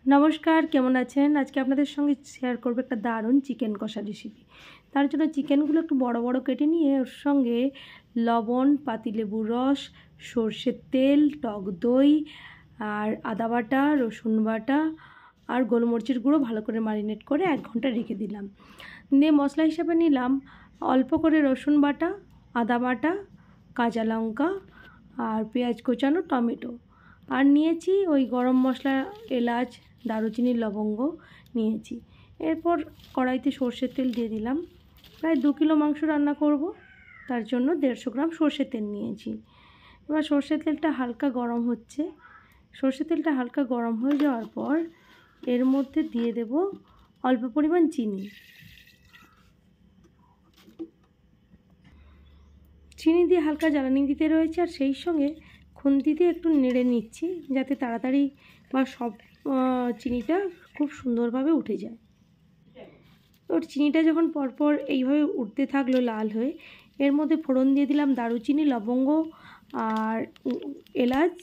नमस्कार केमन आছেন आज के আপনাদের সঙ্গে শেয়ার করব একটা দারুণ চিকেন কষা রেসিপি। তার জন্য চিকেনগুলো একটু বড় বড় কেটে নিয়ে ওর সঙ্গে লবণ, পাতিলেবুর রস, সরষের তেল, টক দই আর আদা বাটা, রসুন বাটা আর গোলমরিচের গুঁড়ো ভালো করে ম্যারিনেট করে 1 ঘন্টা রেখে দিলাম। দিয়ে মশলা হিসেবে নিলাম অল্প করে রসুন বাটা, আদা বাটা, কাঁচা লঙ্কা আর পেঁয়াজ কোচানো, টমেটো আর নিয়েছি ওই গরম মশলা, এলাচ, দারুচিনি, লবঙ্গ নিয়েছি। এরপর কড়াইতে সর্ষের তেল দিয়ে দিলাম। প্রায় 2 কিলো মাংস রান্না করব, তার জন্য 150 গ্রাম সর্ষের তেল নিয়েছি। এবার সর্ষের তেলটা হালকা গরম হচ্ছে। সর্ষের তেলটা হালকা গরম হয়ে যাওয়ার পর এর মধ্যে দিয়ে দেব অল্প পরিমাণ চিনি। চিনি দিয়ে হালকা জ্বালানি দিতে রয়েছে আর সেই সঙ্গে খুন্তি দিয়ে একটু নেড়ে নিচ্ছি যাতে তাড়াতাড়ি বা সব চিনিটা খুব সুন্দরভাবে উঠে যায়। ওর চিনিটা যখন পরপর এইভাবে উঠতে থাকলো লাল হয়ে, এর মধ্যে ফোড়ন দিয়ে দিলাম দারুচিনি, লবঙ্গ আর এলাচ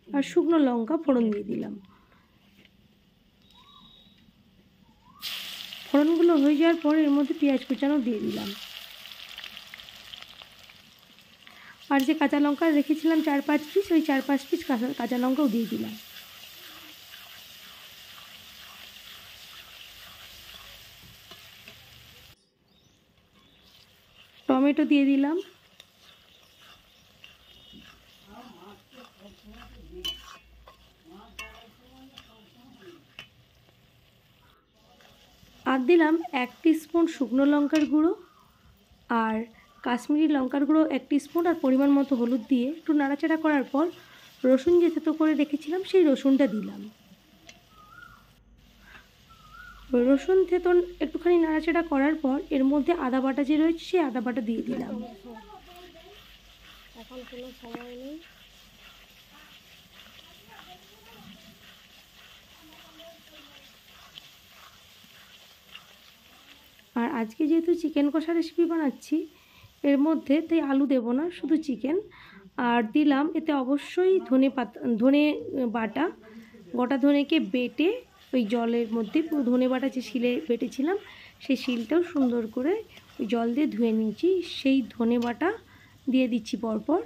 আর শুকনো লঙ্কা ফোড়ন দিয়ে দিলাম। ফোড়নগুলো হয়ে যাওয়ার পর এর মধ্যে পেঁয়াজ কুচানো দিয়ে দিলাম আর যে কাঁচা লঙ্কা রেখেছিলাম 4-5 পিস, ওই 4-5 পিস কাঁচা লঙ্কাও দিয়ে দিলাম। টমেটো দিয়ে দিলাম। আর দিলাম 1 টিস্পুন শুকনো লঙ্কার গুঁড়ো আর কাশ্মীরি লঙ্কার গুঁড়ো 1 টিস্পুন আর পরিমাণ মতো হলুদ দিয়ে একটু নাড়াচাড়া করার পর রসুন যে থেতো করে রেখেছিলাম সেই রসুনটা দিলাম। রসুন থেতো একটুখানি নাড়াচাড়া করার পর এর মধ্যে আদা বাটা যে রয়েছে সেই আদা বাটা দিয়ে দিলাম। এখন কোনো সময় নেই। আর আজকে যেহেতু চিকেন কষা রেসিপি বানাচ্ছি এর মধ্যে তাই আলু দেব না, শুধু চিকেন। আর দিলাম এতে অবশ্যই ধনে বাটা, গোটা ধনেকে বেটে ওই জলের মধ্যে পুরো ধনে বাটা যে শিলে বেটেছিলাম সেই শিলটাও সুন্দর করে ওই জল দিয়ে ধুয়ে নিয়েছি, সেই ধনে বাটা দিয়ে দিচ্ছি পরপর।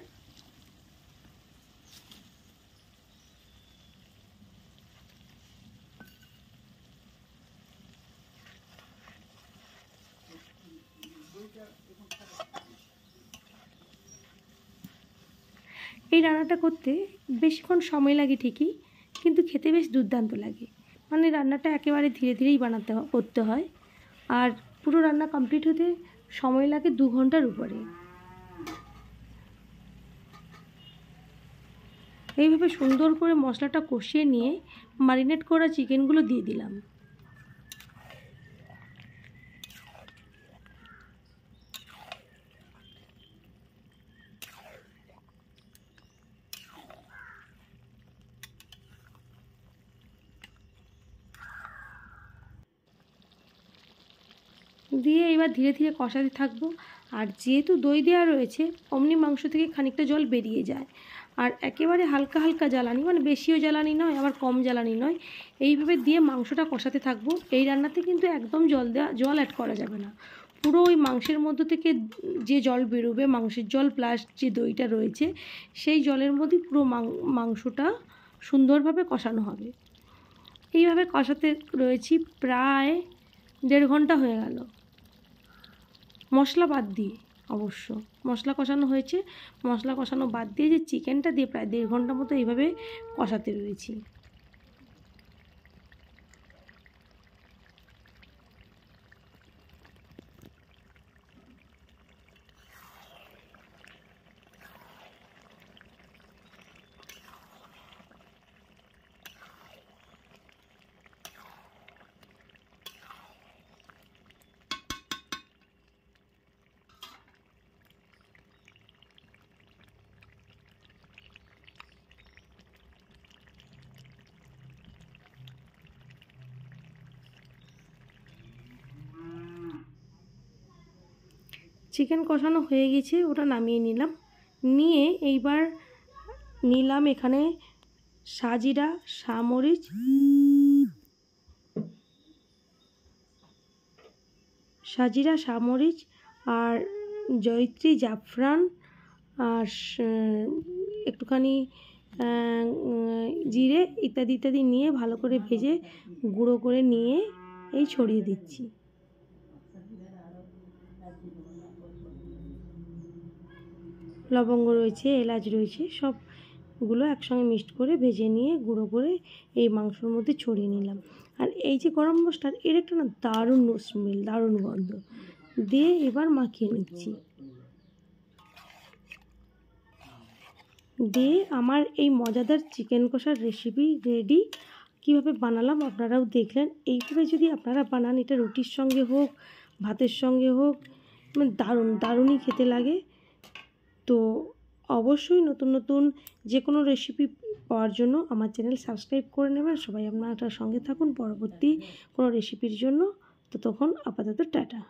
এই রান্নাটা করতে বেশিক্ষণ সময় লাগে ঠিকই, কিন্তু খেতে বেশ দুর্দান্ত লাগে। মানে রান্নাটা একেবারে ধীরে ধীরেই করতে হয় আর পুরো রান্না কমপ্লিট হতে সময় লাগে 2 ঘন্টার উপরে। এইভাবে সুন্দর করে মশলাটা কষিয়ে নিয়ে ম্যারিনেট করা চিকেনগুলো দিয়ে দিলাম। দিয়ে এবার ধীরে ধীরে কষাতে থাকবো। আর যেহেতু দই দেওয়া রয়েছে অমনি মাংস থেকে খানিকটা জল বেরিয়ে যায়। আর একেবারে হালকা হালকা জ্বালানি, মানে বেশিও জ্বালানি নয় আবার কম জ্বালানি নয়, এইভাবে দিয়ে মাংসটা কষাতে থাকবো। এই রান্নাতে কিন্তু একদম জল অ্যাড করা যাবে না। পুরো ওই মাংসের মধ্য থেকে যে জল বেরোবে, মাংসের জল প্লাস যে দইটা রয়েছে সেই জলের মধ্যে পুরো মাংসটা সুন্দরভাবে কষানো হবে। এইভাবে কষাতে রয়েছি প্রায় 1.5 ঘন্টা হয়ে গেল, মশলা বাদ দিয়ে। অবশ্য মশলা কষানো হয়েছে, মশলা কষানো বাদ দিয়ে যে চিকেনটা দিয়ে প্রায় 1.5 ঘন্টা মতো এইভাবে কষাতে রয়েছি। চিকেন কষানো হয়ে গেছে, ওটা নামিয়ে নিলাম। নিয়ে এইবার নিলাম এখানে সাজিরা, সামরিচ সাজিরা সামরিচ আর জয়িত্রী জাফরান আর একটুখানি জিরে ইত্যাদি ইত্যাদি নিয়ে ভালো করে ভেজে গুঁড়ো করে নিয়ে এই ছড়িয়ে দিচ্ছি। লবঙ্গ রয়েছে, এলাচ রয়েছে, সবগুলো একসঙ্গে মিক্সড করে ভেজে নিয়ে গুঁড়ো করে এই মাংসর মধ্যে ছড়িয়ে নিলাম। আর এই যে গরম মশলার এর একটা না দারুণ স্মেল, দারুণ গন্ধ দিয়ে এবার মাখিয়ে নিচ্ছি। দিয়ে আমার এই মজাদার চিকেন কষার রেসিপি রেডি। কীভাবে বানালাম আপনারাও দেখলেন। এইভাবে যদি আপনারা বানান, এটা রুটির সঙ্গে হোক, ভাতের সঙ্গে হোক, মানে দারুণই খেতে লাগে। তো অবশ্যই নতুন নতুন যে কোনো রেসিপি পাওয়ার জন্য আমার চ্যানেল সাবস্ক্রাইব করে নেবেন। সবাই আপনারা সঙ্গে থাকুন পরবর্তী কোনো রেসিপির জন্য। তো তখন আপাতত টাটা।